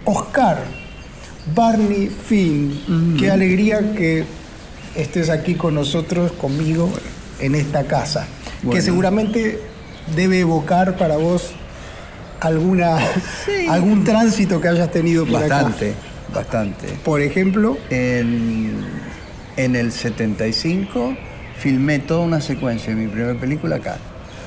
Oscar, Barney Finn, qué alegría que estés aquí con nosotros, conmigo, en esta casa. Bueno. Que seguramente debe evocar para vos algún tránsito que hayas tenido por acá. Bastante. Por ejemplo, en el 75 filmé toda una secuencia de mi primera película acá,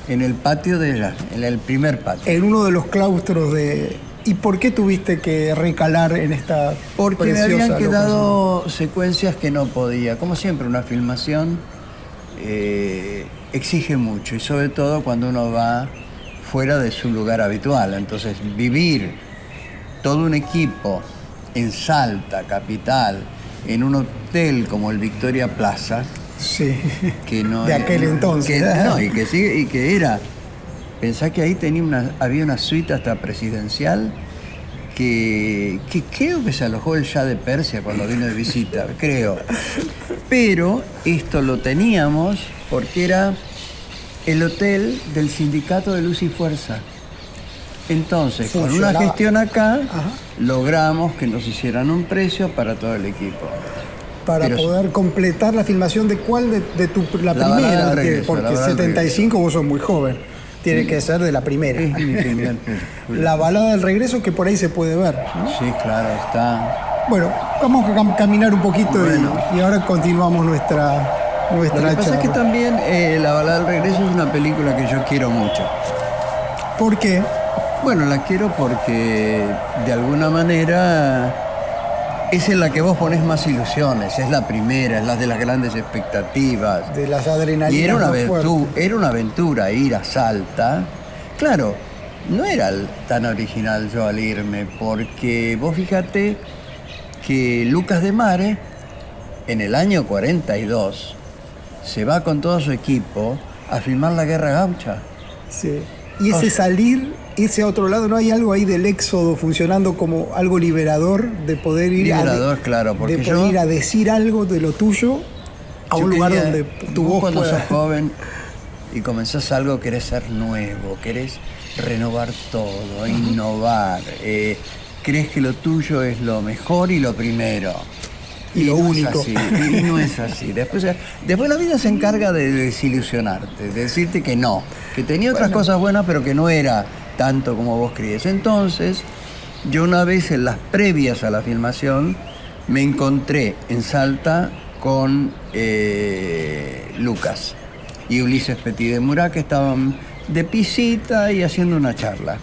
en el patio en el primer patio. En uno de los claustros de... ¿Y por qué tuviste que recalar en esta Porque me preciosa habían quedado locación? secuencias que no podía. Como siempre, una filmación exige mucho, y sobre todo cuando uno va fuera de su lugar habitual. Entonces, vivir todo un equipo en Salta, capital, en un hotel como el Victoria Plaza, sí, que no de aquel entonces. Y que era... Pensá que ahí había una suite hasta presidencial que creo que se alojó el Shah de Persia cuando vino de visita, creo. Pero esto lo teníamos porque era el hotel del Sindicato de Luz y Fuerza. Entonces, con una gestión acá, logramos que nos hicieran un precio para todo el equipo. Para poder completar la filmación de cuál la primera, porque 75 vos sos muy joven. Tiene que ser de la primera. La balada del regreso, que por ahí se puede ver, ¿no? Sí, claro, está. Bueno, vamos a caminar un poquito y ahora continuamos nuestra Lo que pasa charla. es que también La balada del regreso es una película que yo quiero mucho. ¿Por qué? Bueno, la quiero porque de alguna manera es en la que vos ponés más ilusiones, es la primera, es la de las grandes expectativas. De las adrenalinas. Y era una aventura ir a Salta. Claro, no era tan original yo al irme, porque vos fíjate que Lucas de Mare, en el año 42, se va con todo su equipo a filmar la Guerra Gaucha. Sí. Y irse a otro lado, ¿no hay algo ahí del éxodo funcionando como algo liberador de poder ir claro, porque de poder ir a decir algo de lo tuyo a un lugar donde tu voz cuando pueda... sos joven y comenzás algo, querés ser nuevo, querés renovar todo, innovar, crees que lo tuyo es lo mejor y lo primero. Y lo único. Y no es así. Después la vida se encarga de desilusionarte, de decirte que no, que tenía otras cosas buenas, pero que no era tanto como vos crees. Entonces, yo una vez en las previas a la filmación me encontré en Salta con Lucas y Ulises Petit de Murat, que estaban de pisita y haciendo una charla.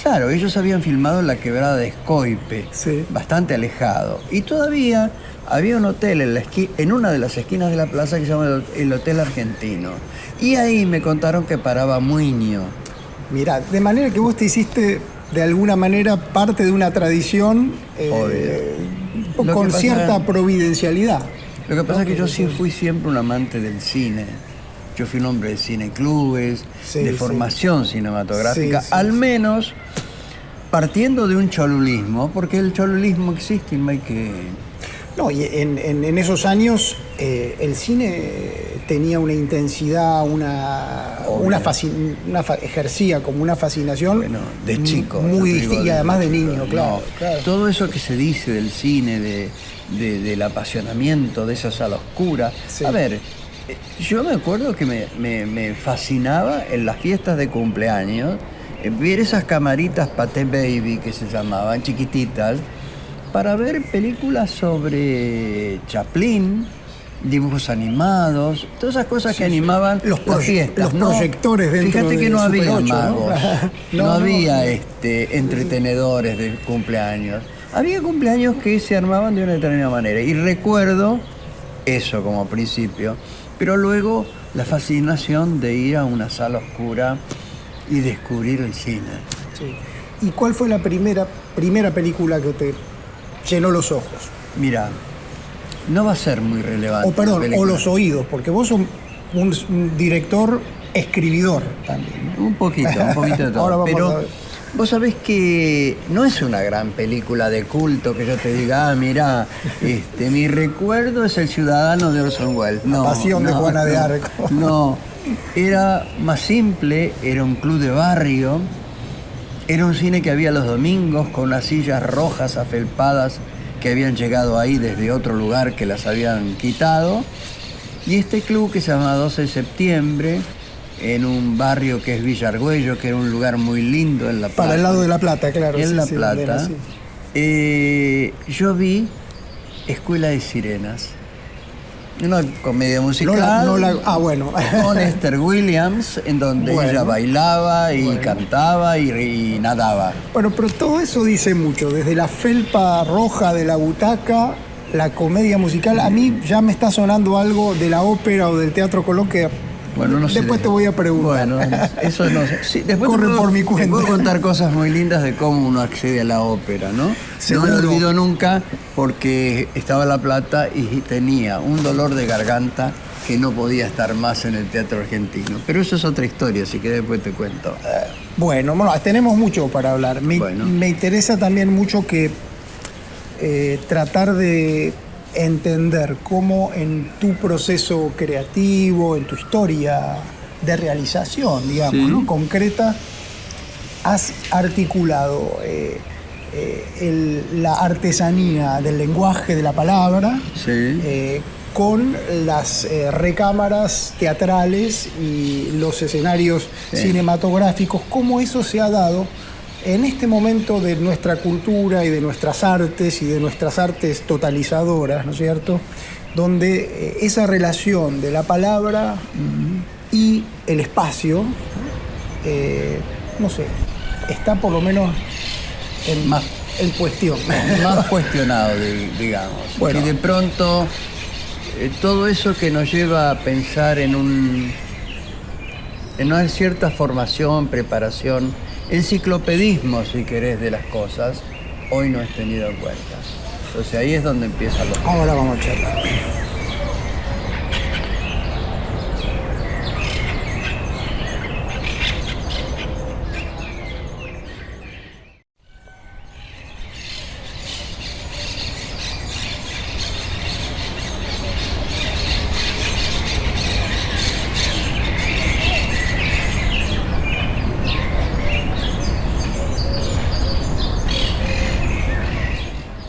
Claro, ellos habían filmado en la quebrada de Escoipe, bastante alejado. Y todavía había un hotel en una de las esquinas de la plaza que se llama el Hotel Argentino. Y ahí me contaron que paraba Muño. Mirá, de manera que vos te hiciste de alguna manera parte de una tradición con cierta providencialidad. Lo que pasa es que yo sí fui siempre un amante del cine. Yo fui un hombre de cineclubes, de formación cinematográfica, al menos partiendo de un cholulismo, porque el cholulismo existe y no hay que... No, y en esos años el cine tenía una intensidad, ejercía como una fascinación. Bueno, de chico. Muy distinta, y además de niño, claro. Todo eso que se dice del cine, del apasionamiento de esa sala oscura. A ver, yo me acuerdo que me fascinaba en las fiestas de cumpleaños ver esas camaritas Pathé Baby, que se llamaban, chiquititas, para ver películas sobre Chaplin, dibujos animados, todas esas cosas que animaban las fiestas. Los proyectores dentro. Fíjate que no había magos, no había no. Entretenedores de cumpleaños. Había cumpleaños que se armaban de una determinada manera. Y recuerdo eso como principio, pero luego la fascinación de ir a una sala oscura y descubrir el cine. Sí. ¿Y cuál fue la primera película que te llenó los ojos? Mira, no va a ser muy relevante. O los oídos, porque vos sos un director escribidor también, ¿no? Un poquito de todo. Ahora pero vos sabés que no es una gran película de culto que yo te diga, mirá, mi recuerdo es El ciudadano de Orson Welles. La pasión de Juana de Arco. No, era más simple, era un club de barrio Era un cine que había los domingos con unas sillas rojas afelpadas que habían llegado ahí desde otro lugar que las habían quitado. Y este club que se llama 12 de septiembre, en un barrio que es Villa Argüello, que era un lugar muy lindo en La Plata. Para el lado de La Plata, claro. En La Plata. Yo vi Escuela de Sirenas. Una comedia musical bueno. con Esther Williams, en donde ella bailaba y cantaba y nadaba. Bueno, pero todo eso dice mucho, desde la felpa roja de la butaca, la comedia musical. A mí ya me está sonando algo de la ópera o del Teatro Colón que bueno, no sé. Después te voy a preguntar. Bueno, eso no sé. Sí, después corre por mi cuenta. Te puedo contar cosas muy lindas de cómo uno accede a la ópera, ¿no? Seguro. No me olvido nunca porque estaba en La Plata y tenía un dolor de garganta que no podía estar más en el teatro argentino. Pero eso es otra historia, así que después te cuento. Bueno, tenemos mucho para hablar. Me interesa también mucho que tratar de entender cómo en tu proceso creativo, en tu historia de realización, digamos, ¿no? concreta, has articulado la artesanía del lenguaje de la palabra con las recámaras teatrales y los escenarios cinematográficos. ¿Cómo eso se ha dado en este momento de nuestra cultura y de nuestras artes y de nuestras artes totalizadoras, ¿no es cierto? Donde esa relación de la palabra y el espacio, no sé, está por lo menos en cuestión. Más cuestionado, digamos. Bueno. Y de pronto, todo eso que nos lleva a pensar en una cierta formación, preparación, enciclopedismo, si querés, de las cosas, hoy no es tenido en cuenta. Entonces ahí es donde empieza lo... Ahora vamos a charlar.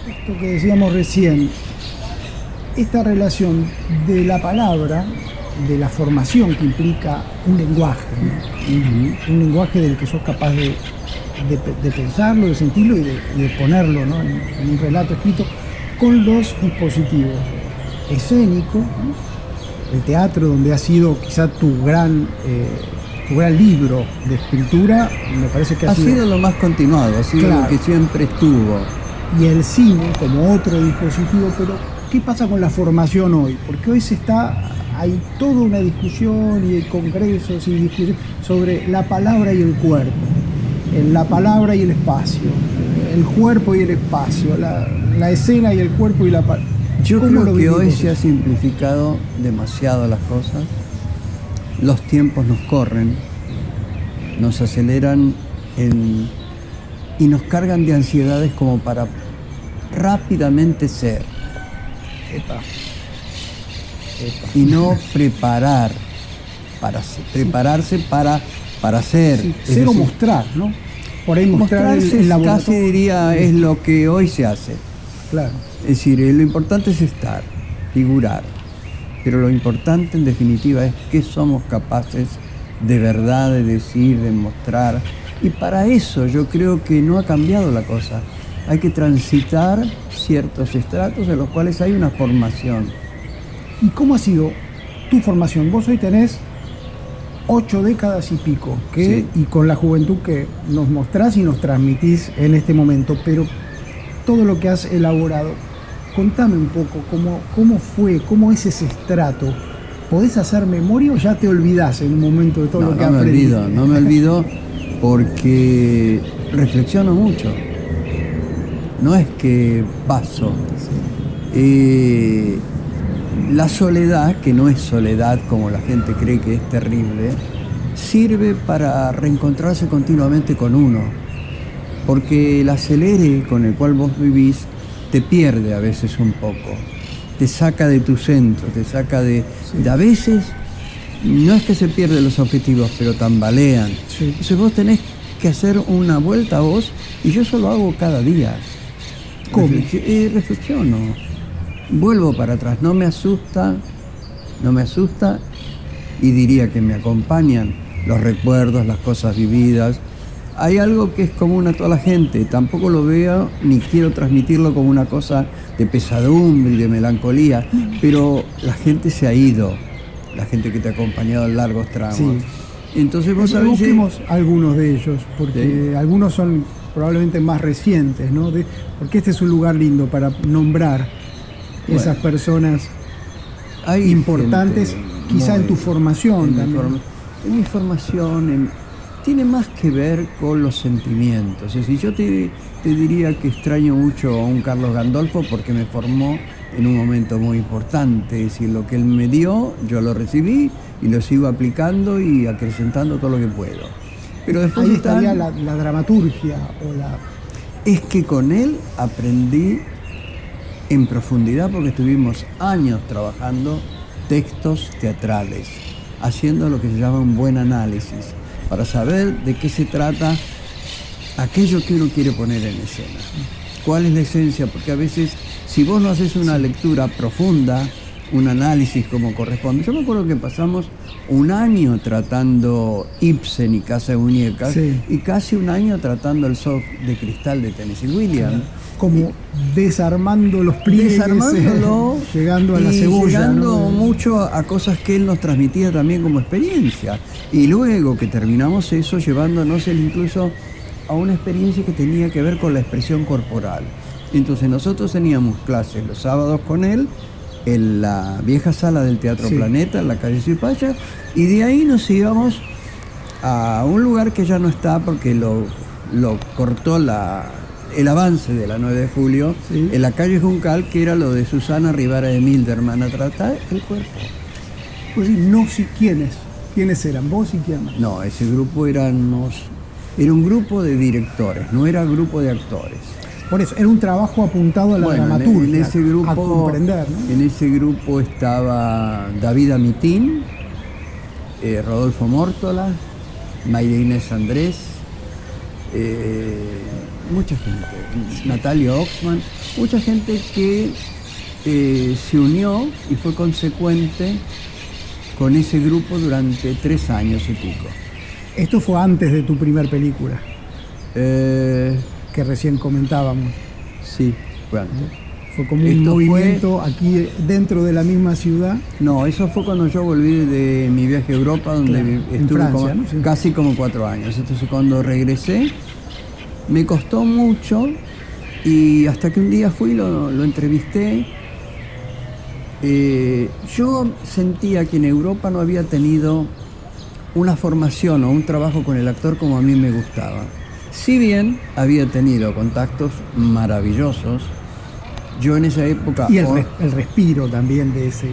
Esto que decíamos recién, esta relación de la palabra, de la formación que implica un lenguaje, ¿no? Un lenguaje del que sos capaz de pensarlo, de sentirlo y de ponerlo, ¿no? en un relato escrito, con los dispositivos escénicos, ¿no? El teatro, donde ha sido quizá tu gran libro de escritura, me parece que ha sido lo más continuado, ha sido lo que siempre estuvo. Y el cine como otro dispositivo, pero ¿qué pasa con la formación hoy? Porque hoy hay toda una discusión y hay congresos y discusiones sobre la palabra y el cuerpo, la palabra y el espacio, el cuerpo y el espacio, la escena y el cuerpo y la palabra. Yo creo que hoy se ha simplificado demasiado las cosas, los tiempos nos corren, nos aceleran y nos cargan de ansiedades como para rápidamente ser. Y no prepararse para ser. Sí, ser o mostrar, ¿no? Por ahí mostrar el laboratorio. Casi diría es lo que hoy se hace. Claro. Es decir, lo importante es estar, figurar. Pero lo importante en definitiva es qué somos capaces de verdad de decir, de mostrar. Y para eso yo creo que no ha cambiado la cosa. Hay que transitar ciertos estratos en los cuales hay una formación. ¿Y cómo ha sido tu formación? Vos hoy tenés 8 décadas y pico, y con la juventud que nos mostrás y nos transmitís en este momento, pero todo lo que has elaborado, contame un poco cómo fue, cómo es ese estrato. ¿Podés hacer memoria o ya te olvidás en un momento de todo lo que aprendiste? No me olvido porque reflexiono mucho. No es que paso. La soledad, que no es soledad como la gente cree que es terrible, sirve para reencontrarse continuamente con uno. Porque el acelere con el cual vos vivís te pierde a veces un poco. Te saca de tu centro, te saca de a veces no es que se pierden los objetivos, pero tambalean. Sí. Entonces vos tenés que hacer una vuelta a vos, y yo eso lo hago cada día. ¿Cómo? Reflexiono, vuelvo para atrás, no me asusta, y diría que me acompañan los recuerdos, las cosas vividas. Hay algo que es común a toda la gente, tampoco lo veo ni quiero transmitirlo como una cosa de pesadumbre y de melancolía, pero la gente se ha ido, la gente que te ha acompañado en largos tramos. Sí. Entonces vos sabés... Busquemos algunos de ellos, porque ¿sí? Algunos son probablemente más recientes, ¿no? Porque este es un lugar lindo para nombrar esas personas importantes, quizá en tu formación también. En mi formación, tiene más que ver con los sentimientos. Es decir, yo te diría que extraño mucho a un Carlos Gandolfo porque me formó en un momento muy importante. Es decir, lo que él me dio, yo lo recibí y lo sigo aplicando y acrecentando todo lo que puedo. Pero después ahí estaría la dramaturgia Es que con él aprendí en profundidad porque estuvimos años trabajando textos teatrales, haciendo lo que se llama un buen análisis, para saber de qué se trata aquello que uno quiere poner en escena. ¿Cuál es la esencia? Porque a veces, si vos no haces una lectura profunda, un análisis como corresponde. Yo me acuerdo que pasamos un año tratando Ibsen y Casa de Muñecas, y casi un año tratando el Zoo de Cristal de Tennessee Williams. Como desarmando los pliegues, llegando a la cebolla. Llegando mucho a cosas que él nos transmitía también como experiencia. Y luego que terminamos eso, llevándonos él incluso a una experiencia que tenía que ver con la expresión corporal. Entonces nosotros teníamos clases los sábados con él, en la vieja sala del Teatro Planeta, en la calle Cipaya, y de ahí nos íbamos a un lugar que ya no está porque lo cortó el avance de la 9 de julio, en la calle Juncal, que era lo de Susana Rivara de Milderman, a tratar el cuerpo. Pues ¿quiénes eran? ¿Vos y quién más? No, ese grupo era un grupo de directores, no era grupo de actores. Por eso, era un trabajo apuntado a la dramaturgia, en ese grupo, a comprender, ¿no? En ese grupo estaba David Amitín, Rodolfo Mórtola, Mayra Inés Andrés, mucha gente, Natalia Oxman, mucha gente que se unió y fue consecuente con ese grupo durante 3 años y pico. Esto fue antes de tu primer película, que recién comentábamos. Sí, fue antes. Fue como un movimiento aquí dentro de la misma ciudad. No, eso fue cuando yo volví de mi viaje a Europa, donde estuve Francia, ¿no? Casi como 4 años. Entonces cuando regresé, me costó mucho, y hasta que un día fui, lo entrevisté. Yo sentía que en Europa no había tenido una formación o un trabajo con el actor como a mí me gustaba. Si bien había tenido contactos maravillosos, yo en esa época... Y el respiro también de ese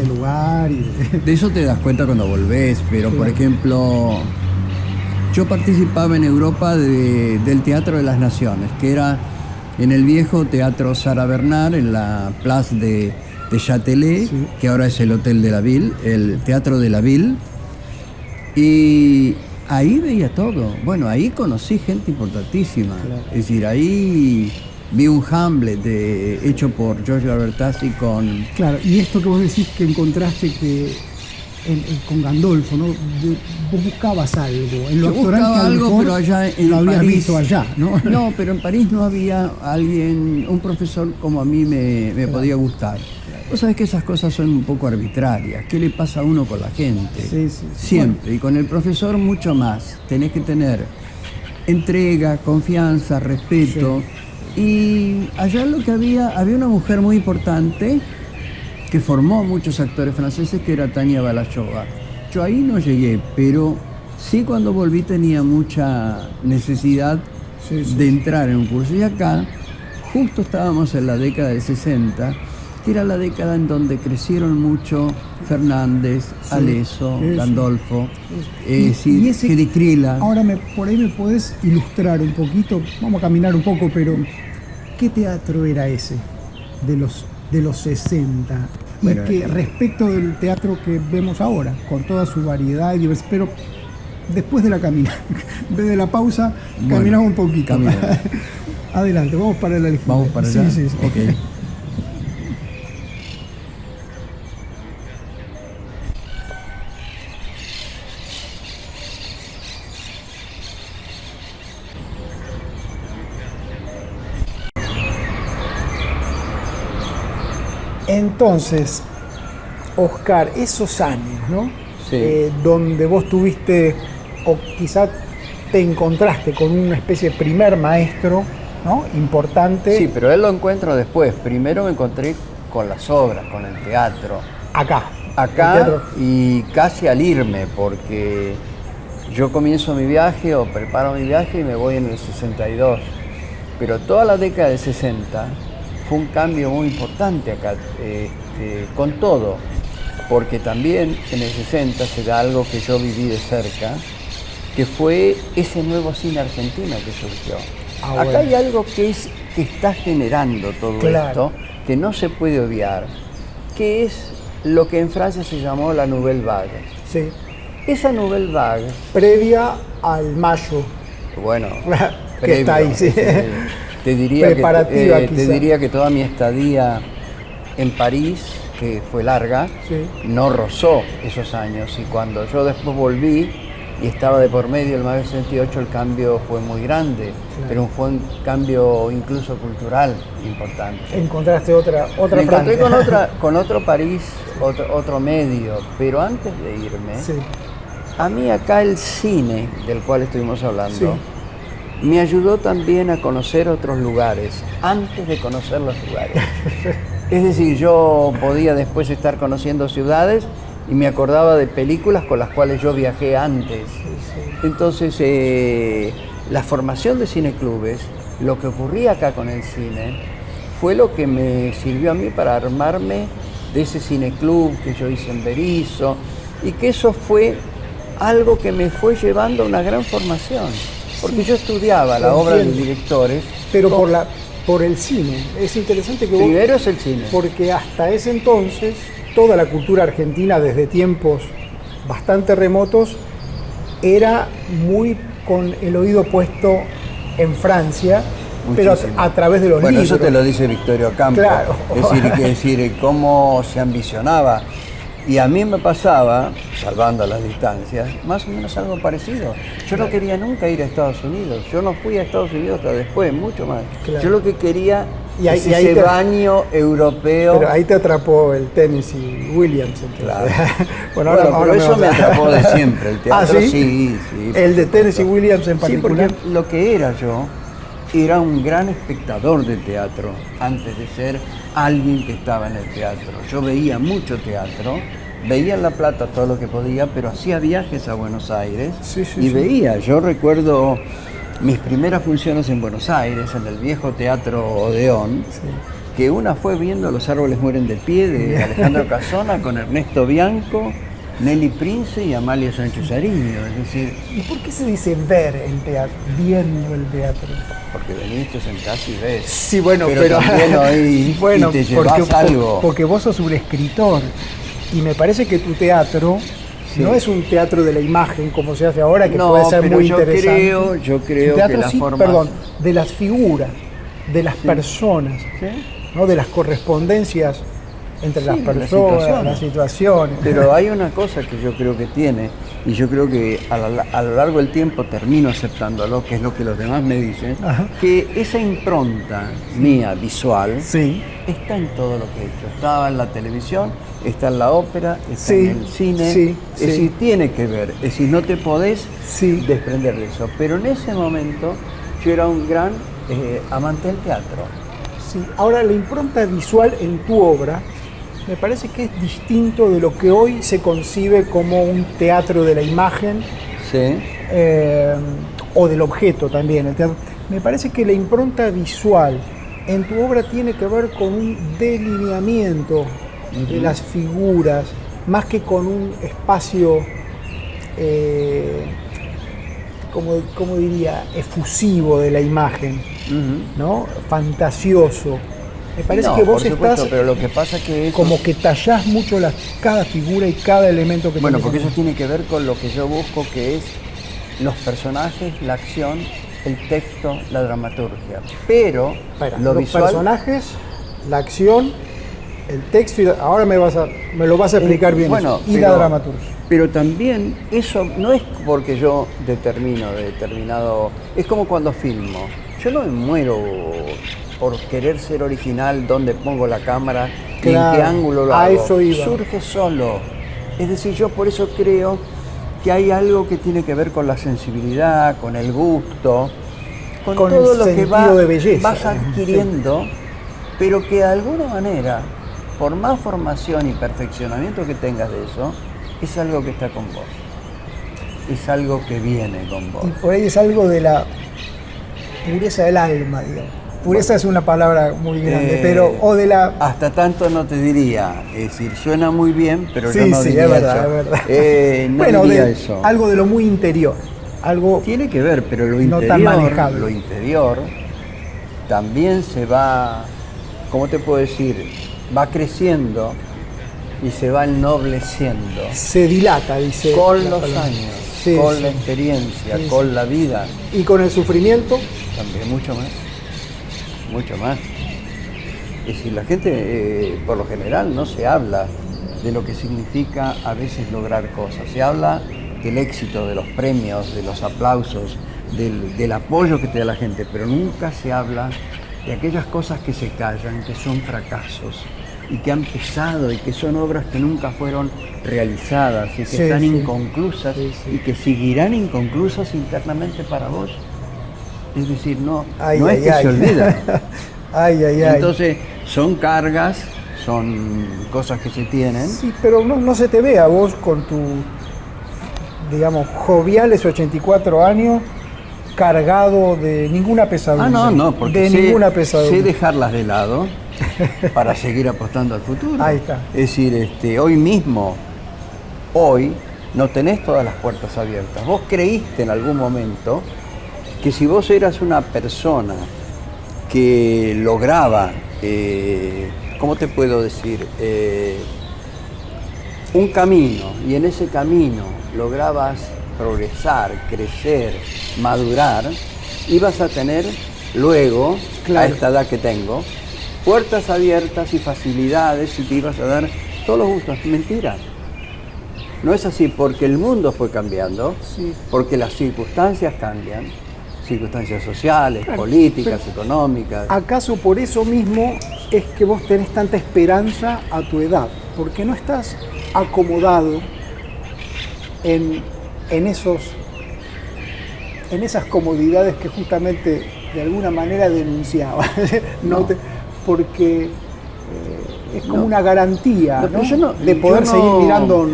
lugar. De eso te das cuenta cuando volvés, pero por ejemplo, yo participaba en Europa del Teatro de las Naciones, que era en el viejo Teatro Sara Bernard, en la Place de Châtelet, que ahora es el Hotel de la Ville, el Teatro de la Ville, y ahí veía todo. Bueno, ahí conocí gente importantísima. Claro. Es decir, ahí vi un Hamlet hecho por Giorgio Albertazzi con... Claro, y esto que vos decís que encontraste con Gandolfo, ¿no? Vos buscabas algo. En lo yo buscaba algo, pero allá en lo habías París, visto allá, ¿no? No, pero en París no había un profesor como a mí me podía gustar. Vos sabés que esas cosas son un poco arbitrarias. ¿Qué le pasa a uno con la gente? Sí. Siempre. Bueno. Y con el profesor mucho más. Tenés que tener entrega, confianza, respeto. Sí. Y allá lo que había una mujer muy importante que formó muchos actores franceses, que era Tania Balashova. Yo ahí no llegué, pero sí cuando volví tenía mucha necesidad de entrar en un curso. Y acá, justo estábamos en la década del 60, que era la década en donde crecieron mucho Fernández, Aleso, Gandolfo, Gericrila. Ahora por ahí me podés ilustrar un poquito, vamos a caminar un poco, pero ¿qué teatro era ese de los 60? Bueno, y que respecto del teatro que vemos ahora, con toda su variedad y diversidad, pero después de la caminata, en vez de la pausa, caminamos un poquito. Adelante, vamos para la esquina. Vamos para allá. Sí. Okay. Entonces, Oscar, esos años, ¿no? Sí. Donde vos tuviste, o quizá te encontraste con una especie de primer maestro, ¿no? Importante. Sí, pero él lo encuentro después. Primero me encontré con las obras, con el teatro. Acá. Y casi al irme, porque yo comienzo mi viaje o preparo mi viaje y me voy en el 62. Pero toda la década del 60 fue un cambio muy importante acá, con todo, porque también en el 60 se da algo que yo viví de cerca, que fue ese nuevo cine argentino que surgió. Acá hay algo que está generando todo esto, que no se puede obviar, que es lo que en Francia se llamó la Nouvelle Vague. Sí. Esa Nouvelle Vague... Previa al Mayo. Bueno, que está ahí, sí. Te diría que toda mi estadía en París, que fue larga, no rozó esos años. Y cuando yo después volví y estaba de por medio el mayo 68, el cambio fue muy grande, pero fue un cambio incluso cultural importante. Encontraste otra Me encontré con otro París, otro medio, pero antes de irme, a mí acá el cine del cual estuvimos hablando, me ayudó también a conocer otros lugares, antes de conocer los lugares. Es decir, yo podía después estar conociendo ciudades y me acordaba de películas con las cuales yo viajé antes. Entonces, la formación de cineclubes, lo que ocurría acá con el cine, fue lo que me sirvió a mí para armarme de ese cineclub que yo hice en Berisso, y que eso fue algo que me fue llevando a una gran formación. Porque yo estudiaba la obra de directores. Pero por el cine. Es interesante que primero es el cine. Porque hasta ese entonces, toda la cultura argentina, desde tiempos bastante remotos, era muy con el oído puesto en Francia, muchísimo. Pero a través de los libros. Bueno, eso te lo dice Victorio Campo. Claro. Es decir, cómo se ambicionaba. Y a mí me pasaba, salvando las distancias, más o menos algo parecido. Yo no quería nunca ir a Estados Unidos. Yo no fui a Estados Unidos hasta después, mucho más. Claro. Yo lo que quería es ese baño europeo. Pero ahí te atrapó el Tennessee Williams. Entonces. Claro. Bueno, pero eso me atrapó de siempre. El teatro, sí. El de Tennessee Williams en particular. Sí, porque lo que era yo era un gran espectador de teatro antes de ser alguien que estaba en el teatro. Yo veía mucho teatro, veía en La Plata todo lo que podía, pero hacía viajes a Buenos Aires veía. Yo recuerdo mis primeras funciones en Buenos Aires, en el viejo Teatro Odeón, que una fue viendo Los árboles mueren de pie, de Alejandro Casona, con Ernesto Bianco, Nelly Prince y Amalia Sánchez Ariño. Es decir, ¿y por qué se dice ver el teatro, viendo el teatro? Porque venís, te sentás y ves. Sí, bueno, pero también oí y te llevas algo. Porque vos sos un escritor y me parece que tu teatro no es un teatro de la imagen como se hace ahora, que puede ser muy interesante. Yo creo que la forma... de las figuras, de las personas, ¿no? De las correspondencias entre las personas, las situaciones. Pero hay una cosa que yo creo que tiene, y yo creo que a lo largo del tiempo termino aceptándolo, que es lo que los demás me dicen, que esa impronta mía visual está en todo lo que he hecho. Estaba en la televisión, está en la ópera, está en el cine, es decir, tiene que ver, es decir, no te podés desprender de eso. Pero en ese momento yo era un gran amante del teatro. Sí. Ahora, la impronta visual en tu obra me parece que es distinto de lo que hoy se concibe como un teatro de la imagen o del objeto también. El teatro. Me parece que la impronta visual en tu obra tiene que ver con un delineamiento de las figuras, más que con un espacio, como diría, efusivo de la imagen, ¿no? Fantasioso. Me parece que vos estás, pero lo que pasa que eso... como que tallás mucho cada figura y cada elemento que porque eso tiene que ver con lo que yo busco, que es los personajes, la acción, el texto, la dramaturgia. Pero lo los visual... personajes, la acción, el texto, ahora me lo vas a explicar bien. Bueno, eso, y la dramaturgia. Pero también eso no es porque yo determino determinado... Es como cuando filmo. Yo no me muero por querer ser original, dónde pongo la cámara, claro, en qué ángulo lo hago. Eso iba. Surge solo. Es decir, yo por eso creo que hay algo que tiene que ver con la sensibilidad, con el gusto, con todo lo que vas adquiriendo, sí. Pero que de alguna manera, por más formación y perfeccionamiento que tengas de eso, es algo que está con vos. Es algo que viene con vos. Y por ahí es algo de la pureza del alma, digamos. Pureza es una palabra muy grande, pero o de la... Hasta tanto no te diría, es decir, suena muy bien, pero sí, yo no diría es verdad, eso. Es verdad. No bueno, diría eso. Algo de lo muy interior, algo tiene que ver, pero lo no interior, tan manejable. Lo interior también se va, ¿cómo te puedo decir? Va creciendo y se va ennobleciendo. Se dilata, dice. Con los años, sí, con sí. La experiencia, sí, con la vida. Y con el sufrimiento. También mucho más. Mucho más. Es decir, la gente, por lo general, no se habla de lo que significa a veces lograr cosas. Se habla del éxito, de los premios, de los aplausos, del apoyo que te da la gente, pero nunca se habla de aquellas cosas que se callan, que son fracasos y que han pesado y que son obras que nunca fueron realizadas y que sí, están inconclusas y que seguirán inconclusas internamente para vos. Es decir, no es que se olvida. Entonces, son cargas, son cosas que se tienen. Sí, pero no se te ve a vos con tu, digamos, joviales 84 años, cargado de ninguna pesadumbre. No, porque ninguna pesadumbre. Sé dejarlas de lado para seguir apostando al futuro. Ahí está. Es decir, hoy mismo, no tenés todas las puertas abiertas. Vos creíste en algún momento que si vos eras una persona que lograba, ¿cómo te puedo decir? Un camino, y en ese camino lograbas progresar, crecer, madurar, ibas a tener luego, a esta edad que tengo, puertas abiertas y facilidades y te ibas a dar todos los gustos. Mentira. No es así, porque el mundo fue cambiando, sí, porque las circunstancias cambian. Circunstancias sociales, políticas, económicas. ¿Acaso por eso mismo es que vos tenés tanta esperanza a tu edad? Porque no estás acomodado en esas comodidades que justamente de alguna manera denunciaba. Porque es como una garantía, de poder seguir mirando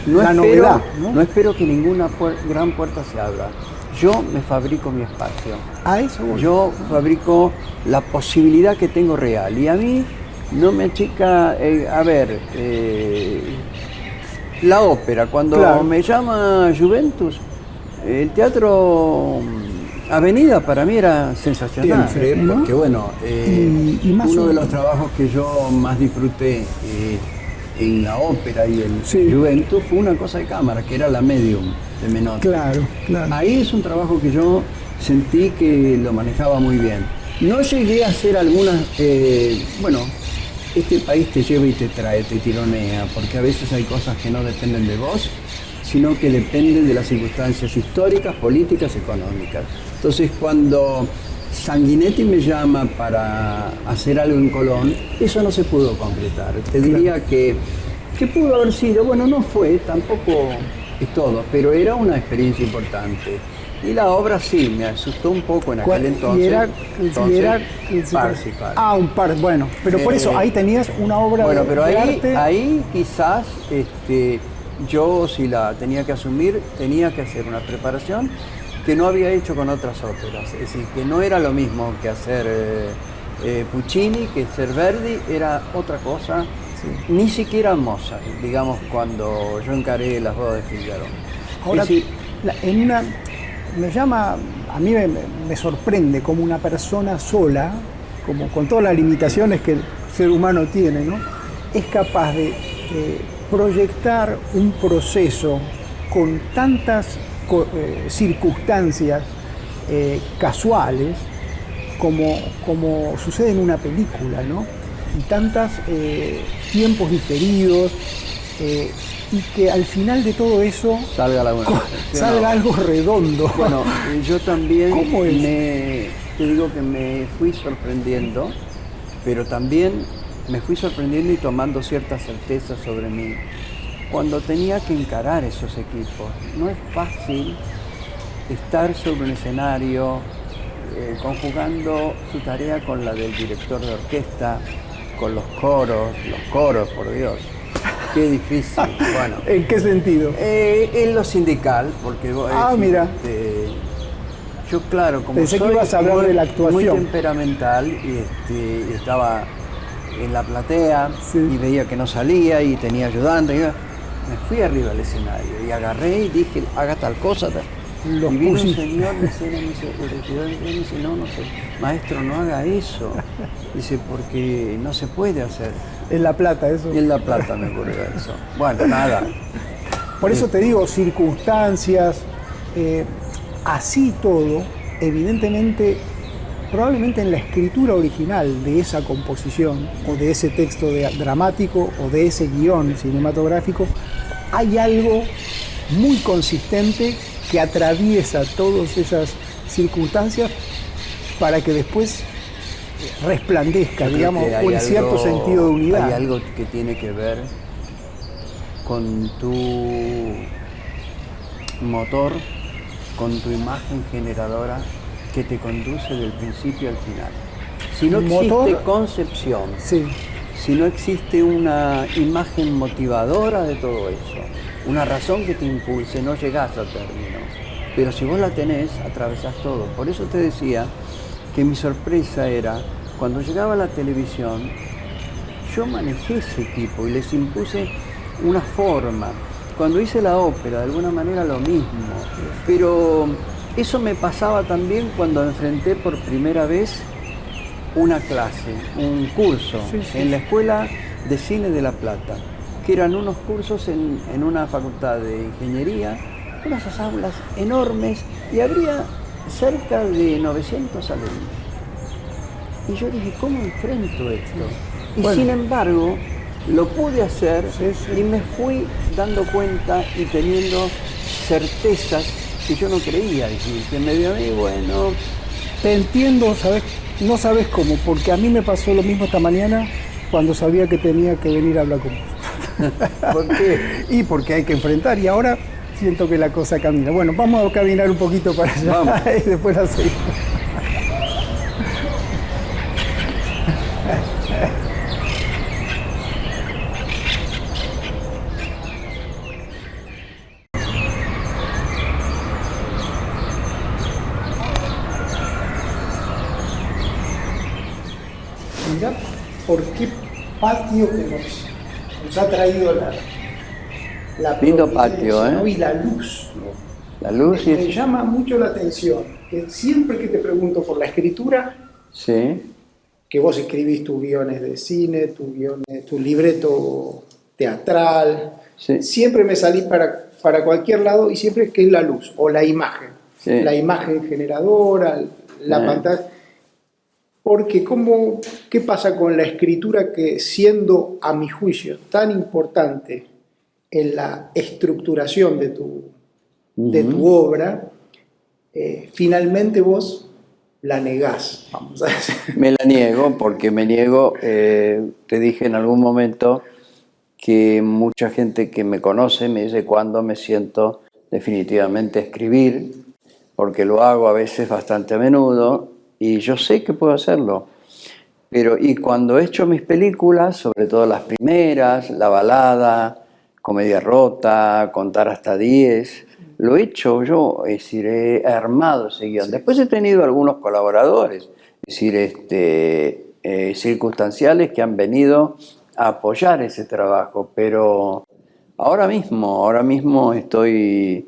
la novedad. No espero que ninguna gran puerta se abra. Yo me fabrico mi espacio. ¿A eso? Yo fabrico la posibilidad que tengo real. Y a mí no me achica, la ópera. Cuando me llama Juventus, el teatro Avenida para mí era sensacional. Siempre, ¿no? Porque bueno, uno de los trabajos que yo más disfruté en la ópera y en Juventus fue una cosa de cámara, que era la Medium de Menotti. Claro. Ahí es un trabajo que yo sentí que lo manejaba muy bien. No llegué a hacer algunas, este país te lleva y te trae, te tironea, porque a veces hay cosas que no dependen de vos, sino que dependen de las circunstancias históricas, políticas, económicas. Entonces, cuando Sanguinetti me llama para hacer algo en Colón, eso no se pudo concretar. Te diría que pudo haber sido, no fue, tampoco es todo, pero era una experiencia importante. Y la obra sí, me asustó un poco en aquel entonces. Parsifal. Bueno, pero por eso ahí tenías una obra pero de arte. Ahí quizás yo, si la tenía que asumir, tenía que hacer una preparación que no había hecho con otras óperas. Es decir, que no era lo mismo que hacer Puccini, que hacer Verdi, era otra cosa. Sí. Ni siquiera Mozart, digamos, cuando yo encaré Las bodas de Figaro. Ahora, me llama, a mí me sorprende como una persona sola, como con todas las limitaciones que el ser humano tiene, ¿no? Es capaz de proyectar un proceso con tantas circunstancias casuales como sucede en una película, ¿no? Y tantos tiempos diferidos, y que al final de todo eso salga algo redondo. Bueno, yo también ¿Cómo es? te digo que me fui sorprendiendo, pero también me fui sorprendiendo y tomando cierta certeza sobre mí. Cuando tenía que encarar esos equipos, no es fácil estar sobre un escenario conjugando su tarea con la del director de orquesta, con los coros, por Dios. Qué difícil. Bueno, ¿En qué sentido? En lo sindical, porque mira. Yo, claro, como pensé soy que ibas a hablar de la actuación. Muy temperamental, y estaba en la platea, sí, y veía que no salía y tenía ayudante, me fui arriba al escenario y agarré y dije, haga tal cosa. Y vino un señor de escena y me dice, no sé, maestro, no haga eso. Dice, porque no se puede hacer. En La Plata, eso. En La Plata me ocurrió eso. Bueno, nada. Por eso te digo, circunstancias, así todo, evidentemente, probablemente en la escritura original de esa composición, o de ese texto dramático, o de ese guión cinematográfico, hay algo muy consistente que atraviesa todas esas circunstancias para que después resplandezca, digamos, un cierto sentido de unidad. Hay algo que tiene que ver con tu motor, con tu imagen generadora que te conduce del principio al final. Si no existe concepción, sí, si no existe una imagen motivadora de todo eso, una razón que te impulse, no llegás a término. Pero si vos la tenés, atravesás todo. Por eso te decía que mi sorpresa era, cuando llegaba a la televisión, yo manejé ese equipo y les impuse una forma. Cuando hice la ópera, de alguna manera lo mismo. Pero eso me pasaba también cuando enfrenté por primera vez una clase, un curso, sí, sí, en la Escuela de Cine de La Plata, que eran unos cursos en una facultad de ingeniería, unas aulas enormes, y habría cerca de 900 alumnos. Y yo dije, ¿cómo enfrento esto? Y bueno, sin embargo, lo pude hacer, sí, sí, y me fui dando cuenta y teniendo certezas que yo no creía. Decir, que me dio a mí, bueno... Te entiendo, ¿sabes? No sabes cómo, porque a mí me pasó lo mismo esta mañana cuando sabía que tenía que venir a hablar con vos. ¿Por qué? Y porque hay que enfrentar, y ahora siento que la cosa camina. Bueno, vamos a caminar un poquito para allá. Vamos. Y después la seguimos. Mirá por qué patio que nos ha traído la lindo patio, ¿no? Y la luz. La luz me llama mucho la atención que siempre que te pregunto por la escritura, sí, que vos escribís tus guiones de cine, tu libreto teatral, sí, siempre me salís para cualquier lado, y siempre es que es la luz o la imagen, sí, la imagen generadora, la pantalla. Porque ¿qué pasa con la escritura que, siendo a mi juicio tan importante en la estructuración de tu obra, finalmente vos la negás, vamos a decir? Me la niego porque me niego, te dije en algún momento que mucha gente que me conoce me dice cuándo me siento definitivamente a escribir, porque lo hago a veces bastante a menudo y yo sé que puedo hacerlo. Y cuando he hecho mis películas, sobre todo las primeras, La Balada, Comedia Rota, Contar hasta 10, lo he hecho yo, es decir, he armado ese guión. Después he tenido algunos colaboradores, es decir, circunstanciales que han venido a apoyar ese trabajo, pero ahora mismo estoy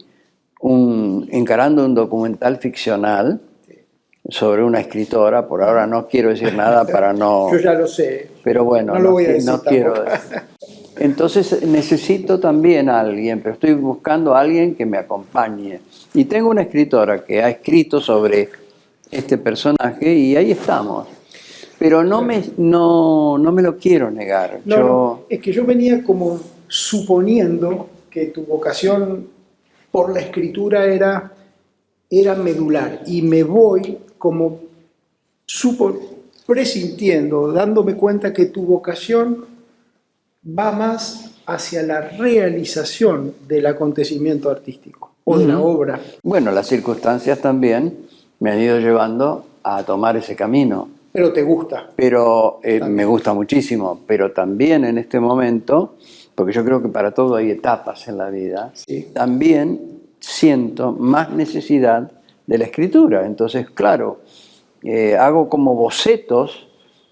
encarando un documental ficcional sobre una escritora. Por ahora no quiero decir nada para no... Yo ya lo sé. Pero bueno, no lo voy a decir no quiero decir. Entonces necesito también a alguien, pero estoy buscando a alguien que me acompañe. Y tengo una escritora que ha escrito sobre este personaje y ahí estamos. Pero no me lo quiero negar. No, es que yo venía como suponiendo que tu vocación por la escritura era medular. Y me voy como presintiendo, dándome cuenta que tu vocación va más hacia la realización del acontecimiento artístico o de la obra. Bueno, las circunstancias también me han ido llevando a tomar ese camino. Pero te gusta. Pero me gusta muchísimo, pero también en este momento, porque yo creo que para todo hay etapas en la vida, sí, también siento más necesidad de la escritura. Entonces, claro, hago como bocetos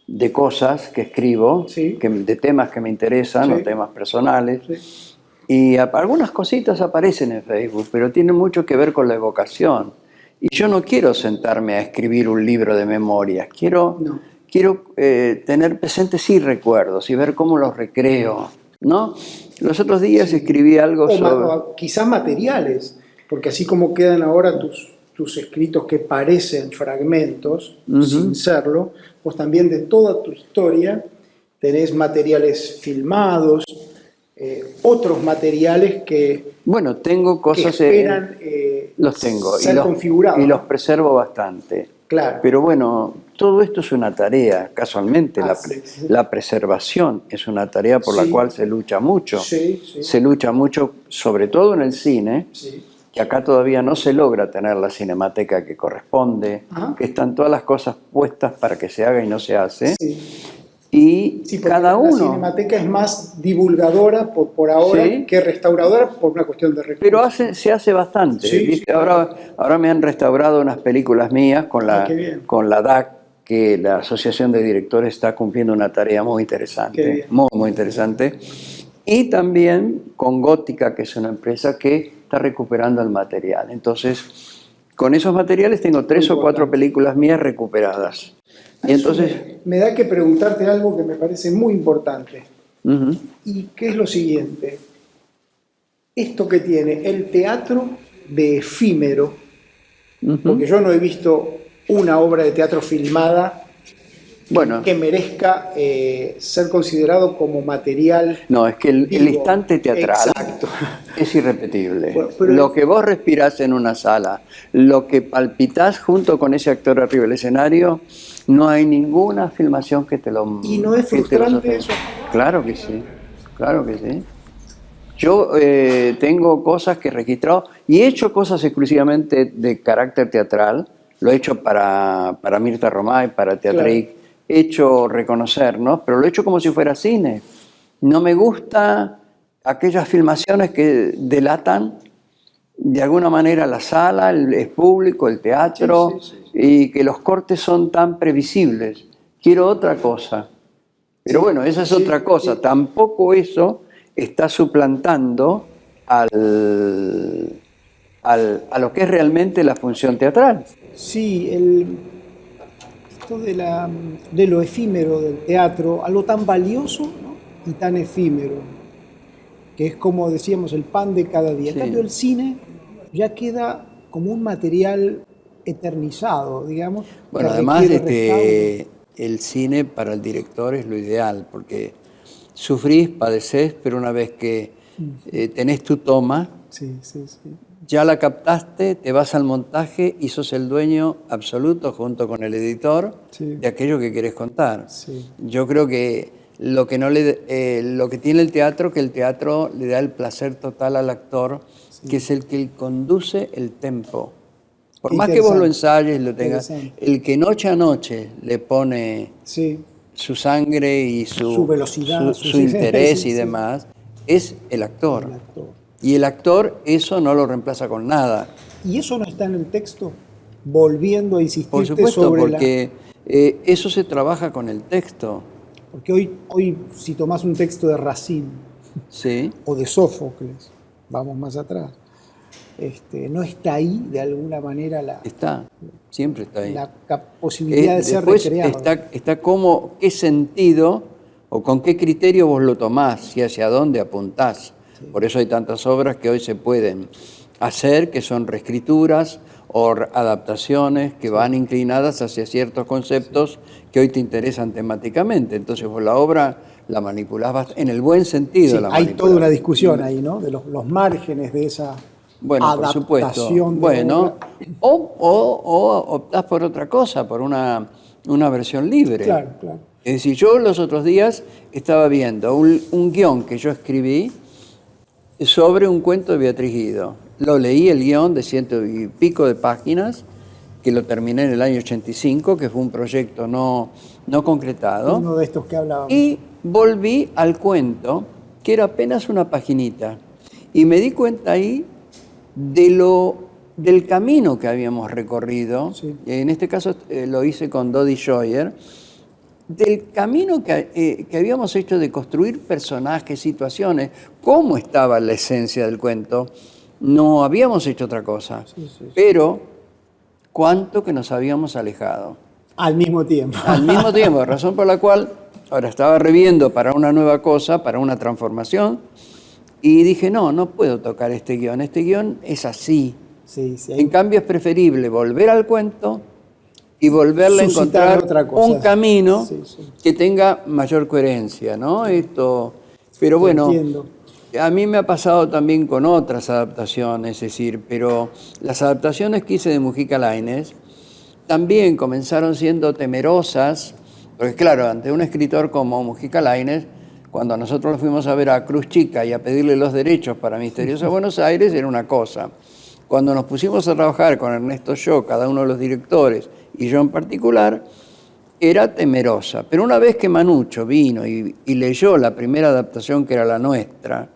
de cosas que escribo, sí, de temas que me interesan, sí, o temas personales, sí. Y algunas cositas aparecen en Facebook, pero tienen mucho que ver con la evocación. Y yo no quiero sentarme a escribir un libro de memorias, quiero tener presentes sí recuerdos y ver cómo los recreo, ¿no? Los otros días escribí algo o quizás materiales, porque así como quedan ahora tus escritos que parecen fragmentos, sin serlo, pues también de toda tu historia tenés materiales filmados, otros materiales que... Bueno, tengo cosas... que esperan los tengo ser configurados. Y los preservo bastante. Claro. Pero bueno, todo esto es una tarea, casualmente. Sí. La preservación es una tarea por la cual se lucha mucho. Sí, sí. Se lucha mucho, sobre todo en el cine, sí, que acá todavía no se logra tener la cinemateca que corresponde, que están todas las cosas puestas para que se haga y no se hace. Sí. Y cada uno... La cinemateca es más divulgadora por ahora que restauradora por una cuestión de recursos. Pero se hace bastante. Sí, ahora me han restaurado unas películas mías con la DAC, que la Asociación de Directores está cumpliendo una tarea muy interesante, muy interesante. Y también con Gótica, que es una empresa que está recuperando el material. Entonces, con esos materiales tengo 3 o 4 películas mías recuperadas. Y entonces me da que preguntarte algo que me parece muy importante. Y que es lo siguiente. Esto que tiene el teatro de efímero, porque yo no he visto una obra de teatro filmada que merezca ser considerado como material. No, es que el instante teatral es irrepetible. Pero lo que vos respirás en una sala, lo que palpitás junto con ese actor arriba del escenario, no hay ninguna filmación que te lo... ¿Y no es frustrante eso? Claro que sí, claro que sí. Yo tengo cosas que he registrado y he hecho cosas exclusivamente de carácter teatral. Lo he hecho para Mirta Romay, para Teatric. He hecho reconocernos, pero lo he hecho como si fuera cine. No me gusta aquellas filmaciones que delatan de alguna manera la sala, el público, el teatro, y que los cortes son tan previsibles. Quiero otra cosa. Pero bueno, esa es otra cosa. Tampoco eso está suplantando a lo que es realmente la función teatral. Sí, esto de lo efímero del teatro, algo tan valioso, ¿no? Y tan efímero, que es como decíamos el pan de cada día. En cambio el cine ya queda como un material eternizado, digamos. Bueno, además el cine para el director es lo ideal, porque sufrís, padecés, pero una vez que tenés tu toma, ya la captaste, te vas al montaje y sos el dueño absoluto junto con el editor de aquello que querés contar. Yo creo que lo que tiene el teatro, que el teatro le da el placer total al actor, que es el que conduce el tempo. Por más que vos lo ensayes, lo tengas, el que noche a noche le pone su sangre y su velocidad, su interés y demás, es el actor. Y el actor eso no lo reemplaza con nada. ¿Y eso no está en el texto? Volviendo a insistir sobre Por supuesto, porque eso se trabaja con el texto. Porque hoy si tomás un texto de Racine o de Sófocles, vamos más atrás, no está ahí de alguna manera siempre está ahí. La posibilidad de ser después recreado. Está como, qué sentido o con qué criterio vos lo tomás y hacia dónde apuntás. Sí. Por eso hay tantas obras que hoy se pueden hacer, que son reescrituras o adaptaciones que van inclinadas hacia ciertos conceptos que hoy te interesan temáticamente. Entonces vos la obra la manipulás en el buen sentido. Sí, hay toda una discusión ahí, ¿no? De los márgenes de esa adaptación. Por supuesto. Bueno, o optás por otra cosa, por una versión libre. Claro, claro. Es decir, yo los otros días estaba viendo un guión que yo escribí sobre un cuento de Beatriz Guido. Lo leí, el guión de 100 y pico de páginas, que lo terminé en el año 85, que fue un proyecto no concretado. Uno de estos que hablábamos. Y volví al cuento, que era apenas una paginita. Y me di cuenta ahí del camino que habíamos recorrido. Sí. En este caso lo hice con Dodi Scheuer. Del camino que habíamos hecho de construir personajes, situaciones, cómo estaba la esencia del cuento. No habíamos hecho otra cosa, sí. Pero cuánto que nos habíamos alejado. Al mismo tiempo. Al mismo tiempo, razón por la cual ahora estaba reviendo para una nueva cosa, para una transformación, y dije, no puedo tocar este guión es así. Sí, En cambio es preferible volver al cuento y volverle a encontrar un camino que tenga mayor coherencia, ¿no? Pero bueno, entiendo. A mí me ha pasado también con otras adaptaciones, es decir, pero las adaptaciones que hice de Mujica Lainez también comenzaron siendo temerosas, porque claro, ante un escritor como Mujica Lainez, cuando nosotros lo fuimos a ver a Cruz Chica y a pedirle los derechos para Misterioso Buenos Aires, era una cosa. Cuando nos pusimos a trabajar con Ernesto Yo, cada uno de los directores, y yo en particular, era temerosa. Pero una vez que Manucho vino y leyó la primera adaptación, que era la nuestra,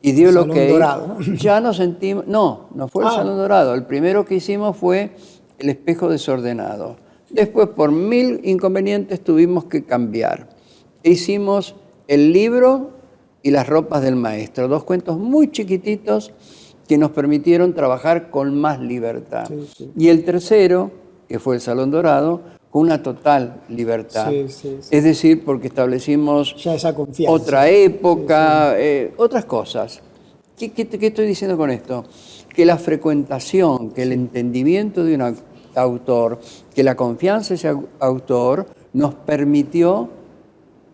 y dio lo que Dorado, ¿no? Ya nos sentimos... No fue el Salón Dorado. El primero que hicimos fue El espejo desordenado. Después, por 1000 inconvenientes, tuvimos que cambiar. Hicimos El libro y Las ropas del maestro. 2 cuentos muy chiquititos que nos permitieron trabajar con más libertad. Sí. Y el tercero, que fue el Salón Dorado, con una total libertad. Sí. Es decir, porque establecimos ya esa confianza. Otra época, otras cosas. ¿Qué estoy diciendo con esto? Que la frecuentación, que el entendimiento de un autor, que la confianza en ese autor, nos permitió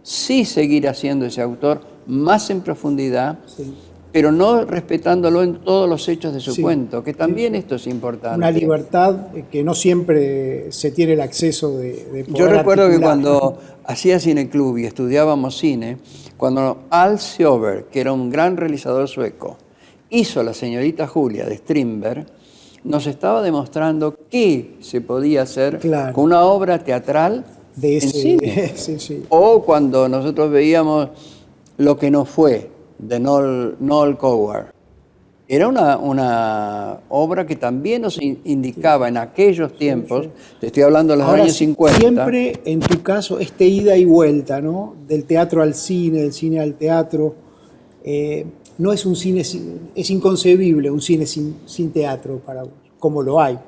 sí seguir haciendo ese autor más en profundidad, pero no respetándolo en todos los hechos de su cuento, que también esto es importante. Una libertad que no siempre se tiene el acceso de poder. Yo recuerdo que cuando hacía Cineclub y estudiábamos cine, cuando Al Sjöberg, que era un gran realizador sueco, hizo La señorita Julia de Strindberg, nos estaba demostrando qué se podía hacer con una obra teatral de ese cine. O cuando nosotros veíamos Lo que no fue, de Noel Coward. Era una obra que también nos indicaba en aquellos tiempos, te estoy hablando de los años 50. Siempre, en tu caso, ida y vuelta, ¿no? Del teatro al cine, del cine al teatro. No es un cine, es inconcebible un cine sin teatro para vos, como lo hay.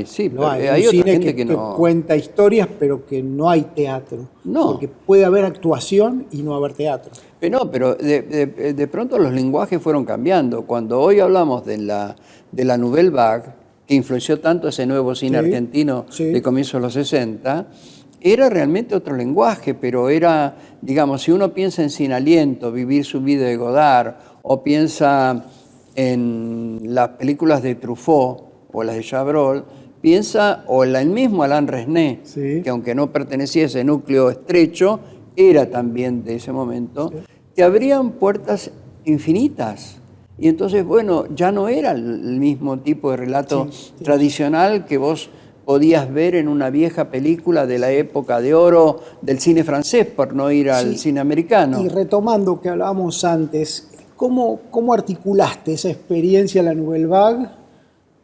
Sí, no hay otra cine gente que no cuenta historias, pero que no hay teatro. No. Porque puede haber actuación y no haber teatro. Pero de pronto los lenguajes fueron cambiando. Cuando hoy hablamos de la Nouvelle Vague, que influenció tanto ese nuevo cine argentino de comienzos de los 60, era realmente otro lenguaje, pero era, digamos, si uno piensa en Sin Aliento, Vivir su vida de Godard, o piensa en las películas de Truffaut o las de Chabrol, piensa, o en el mismo Alain Resnais, que aunque no pertenecía a ese núcleo estrecho, era también de ese momento, te abrían puertas infinitas. Y entonces, bueno, ya no era el mismo tipo de relato tradicional que vos podías ver en una vieja película de la época de oro del cine francés, por no ir al cine americano. Y retomando que hablábamos antes, ¿cómo articulaste esa experiencia en la Nouvelle Vague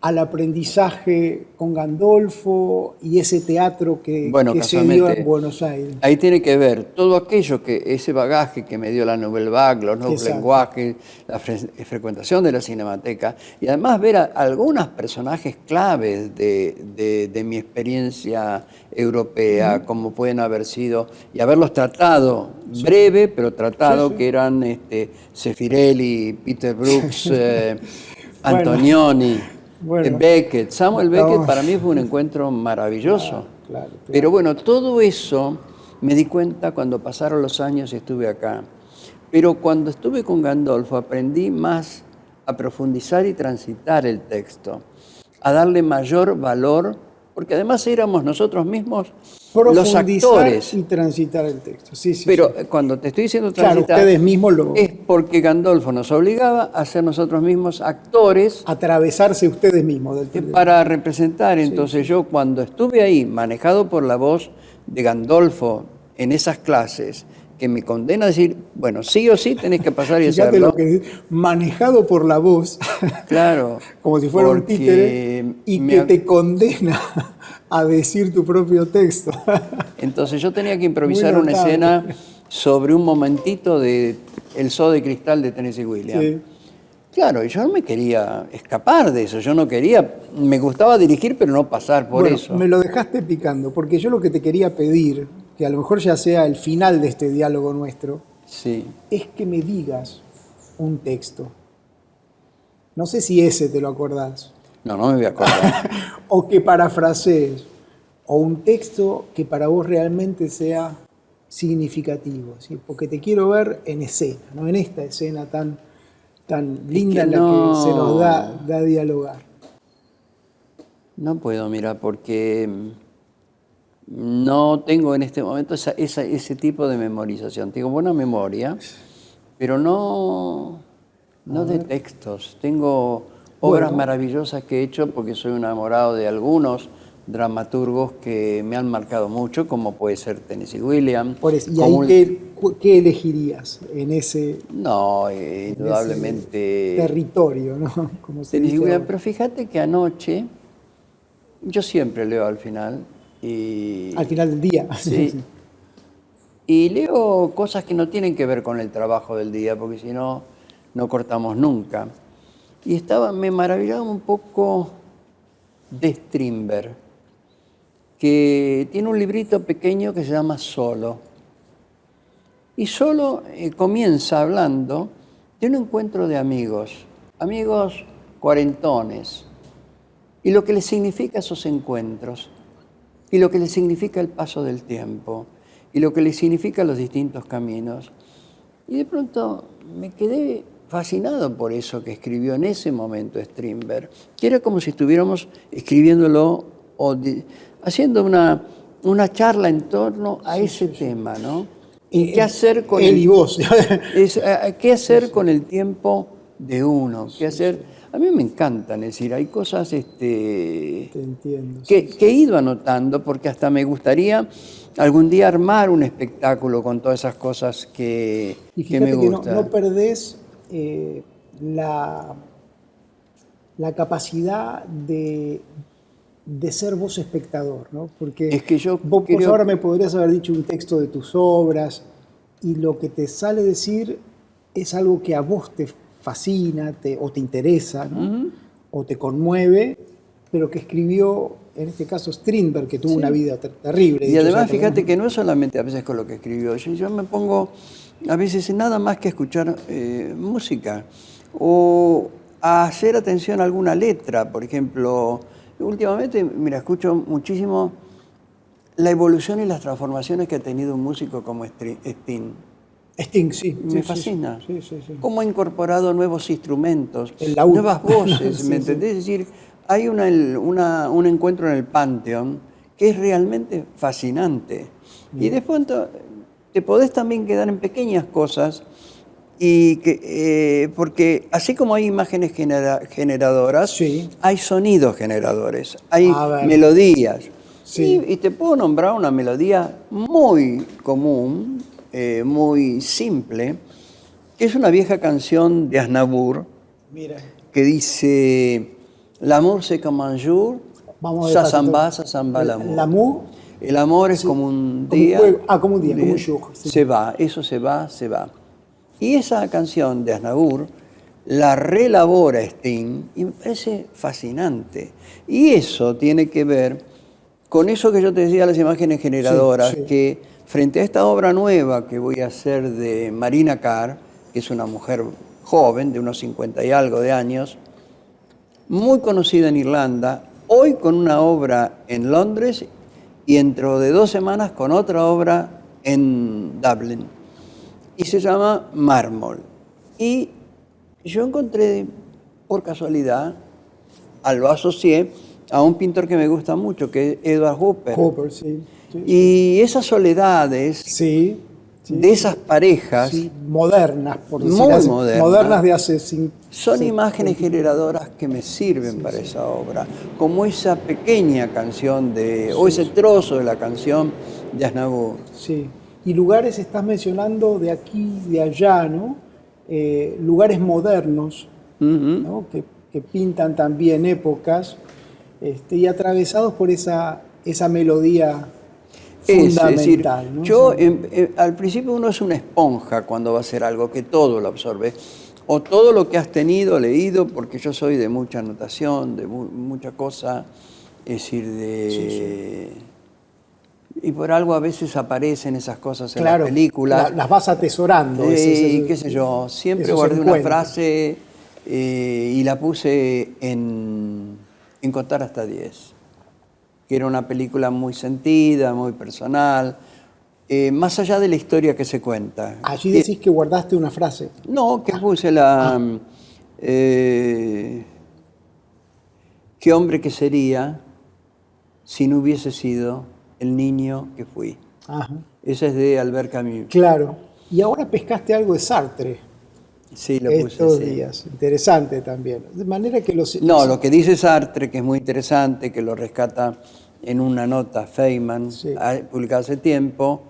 al aprendizaje con Gandolfo y ese teatro que se dio en Buenos Aires. Ahí tiene que ver todo aquello ese bagaje que me dio la Nouvelle Vague, los nuevos lenguajes, la frecuentación de la Cinemateca, y además ver a algunos personajes claves de mi experiencia europea, como pueden haber sido, y haberlos tratado, breve, pero tratado, que eran Zeffirelli, Peter Brooks, Antonioni. Beckett, Samuel Beckett para mí fue un encuentro maravilloso. Claro. Pero bueno, todo eso me di cuenta cuando pasaron los años y estuve acá. Pero cuando estuve con Gandolfo aprendí más a profundizar y transitar el texto, a darle mayor valor, porque además éramos nosotros mismos los actores. Y transitar el texto. Sí, pero cuando te estoy diciendo transitar, claro, ustedes mismos es porque Gandolfo nos obligaba a ser nosotros mismos actores. Atravesarse ustedes mismos del texto. Para representar. Entonces yo cuando estuve ahí, manejado por la voz de Gandolfo en esas clases, que me condena a decir, bueno, sí o sí tenés que pasar y hacerlo. Lo que manejado por la voz, claro, como si fuera un títere, y que te condena a decir tu propio texto. Entonces yo tenía que improvisar una escena sobre un momentito de El Zoo de Cristal de Tennessee Williams. Sí. Claro, y yo no me quería escapar de eso, yo no quería, me gustaba dirigir, pero no pasar por eso. Me lo dejaste picando, porque yo lo que te quería pedir, que a lo mejor ya sea el final de este diálogo nuestro, es que me digas un texto. No sé si ese te lo acordás. No me voy a acordar. O que parafrasees, o un texto que para vos realmente sea significativo, ¿sí? Porque te quiero ver en escena, no en esta escena tan linda en la que se nos da a dialogar. No puedo, mira, porque no tengo en este momento ese tipo de memorización. Tengo buena memoria, pero no de textos. Tengo obras maravillosas que he hecho porque soy un enamorado de algunos dramaturgos que me han marcado mucho, como puede ser Tennessee Williams. ¿Y ahí qué elegirías en ese indudablemente ese territorio, ¿no? Como se Tennessee dice Williams, pero fíjate que anoche, yo siempre leo al final. Al final del día. Sí. Y leo cosas que no tienen que ver con el trabajo del día, porque si no, no cortamos nunca. Y me maravillaba un poco de Strindberg, que tiene un librito pequeño que se llama Solo. Y Solo comienza hablando de un encuentro de amigos cuarentones, y lo que les significa esos encuentros, y lo que les significa el paso del tiempo, y lo que les significa los distintos caminos. Y de pronto me quedé fascinado por eso que escribió en ese momento Strindberg, que era como si estuviéramos escribiéndolo o haciendo una charla en torno a ese tema, ¿no? ¿Y qué hacer con él y vos? ¿Qué hacer con el tiempo de uno? ¿Qué hacer? A mí me encantan, es decir, hay cosas Te entiendo, que he ido anotando, porque hasta me gustaría algún día armar un espectáculo con todas esas cosas que me gustan. Que no perdés la capacidad de ser vos espectador, ¿no? Porque es que vos ahora me podrías haber dicho un texto de tus obras y lo que te sale decir es algo que a vos te fascina o te interesa, ¿no? O te conmueve, pero que escribió, en este caso, Strindberg, que tuvo una vida terrible. Y además, fíjate que no es solamente a veces con lo que escribió. Yo me pongo a veces nada más que escuchar música o a hacer atención a alguna letra. Por ejemplo, últimamente, escucho muchísimo la evolución y las transformaciones que ha tenido un músico como Sting. Sting, sí. Me fascina. Sí. Cómo ha incorporado nuevos instrumentos, nuevas voces, ¿me entendés? Es decir, hay un encuentro en el Pantheon que es realmente fascinante. Bien. Y después te podés también quedar en pequeñas cosas, porque así como hay imágenes generadoras, hay sonidos generadores, hay melodías. Sí. Y te puedo nombrar una melodía muy común, muy simple, que es una vieja canción de Aznavour, que dice: L'amour c'est comme un jour, Vamos ça s'en va l'amour. L'amour. El amor es como un día. Como un día, como un jour. Sí. Se va, eso se va, se va. Y esa canción de Aznavour la relabora Sting y me parece fascinante. Y eso tiene que ver con eso que yo te decía, las imágenes generadoras, que frente a esta obra nueva que voy a hacer de Marina Carr, que es una mujer joven, de unos 50 y algo de años, muy conocida en Irlanda, hoy con una obra en Londres y dentro de 2 semanas con otra obra en Dublin. Y se llama Mármol. Y yo encontré, por casualidad, lo asocié a un pintor que me gusta mucho, que es Edward Hopper. Hopper, sí. Y esas soledades de esas parejas modernas, por decirlo muy así, modernas de hace 5 son imágenes generadoras que me sirven para esa obra, como esa pequeña canción o ese trozo de la canción de Aznavour. Sí, y lugares estás mencionando de aquí, de allá, ¿no? Lugares modernos, ¿no? que pintan también épocas y atravesados por esa melodía fundamental. Es decir, ¿no? yo al principio uno es una esponja cuando va a hacer algo, que todo lo absorbe. O todo lo que has tenido, leído, porque yo soy de mucha anotación, de mucha cosa, es decir, y por algo a veces aparecen esas cosas en las películas. Las vas atesorando. Qué sé yo, siempre guardé una frase y la puse en Contar hasta 10, que era una película muy sentida, muy personal, más allá de la historia que se cuenta. Allí decís que guardaste una frase. No, que puse ¿qué hombre que sería si no hubiese sido el niño que fui? Ajá. Esa es de Albert Camus. Claro. Y ahora pescaste algo de Sartre. Sí, lo puse. Estos días. Interesante también. De manera que No, lo que dice Sartre, que es muy interesante, que lo rescata en una nota Feynman, publicada hace tiempo,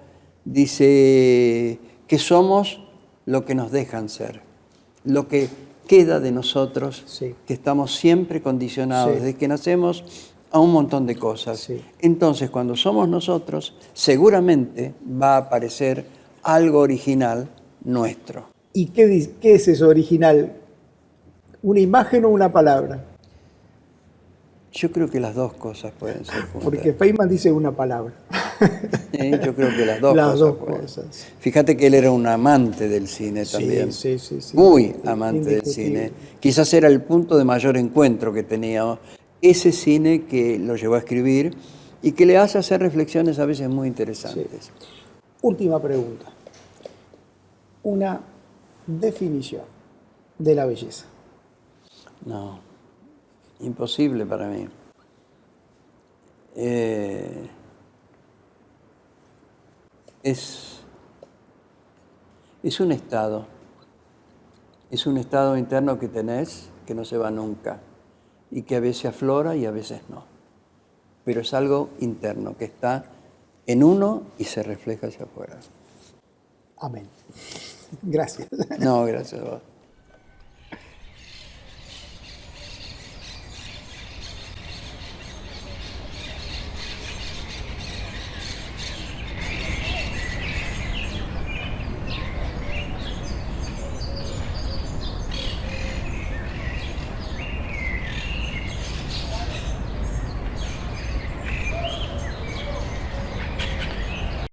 dice que somos lo que nos dejan ser, lo que queda de nosotros, que estamos siempre condicionados desde que nacemos a un montón de cosas. Entonces, cuando somos nosotros, seguramente va a aparecer algo original nuestro. ¿Y qué es eso original? ¿Una imagen o una palabra? Yo creo que las dos cosas pueden ser juntas. Porque Feynman dice una palabra. Yo creo que las dos cosas. Fíjate que él era un amante del cine también. Sí. Muy amante del cine. Quizás era el punto de mayor encuentro que tenía ese cine que lo llevó a escribir y que le hace hacer reflexiones a veces muy interesantes. Última pregunta. Una definición de la belleza. No, imposible para mí. Es un estado. Es un estado interno que tenés, que no se va nunca, y que a veces aflora y a veces no. Pero es algo interno, que está en uno y se refleja hacia afuera. Amén. Gracias. No, gracias a vos.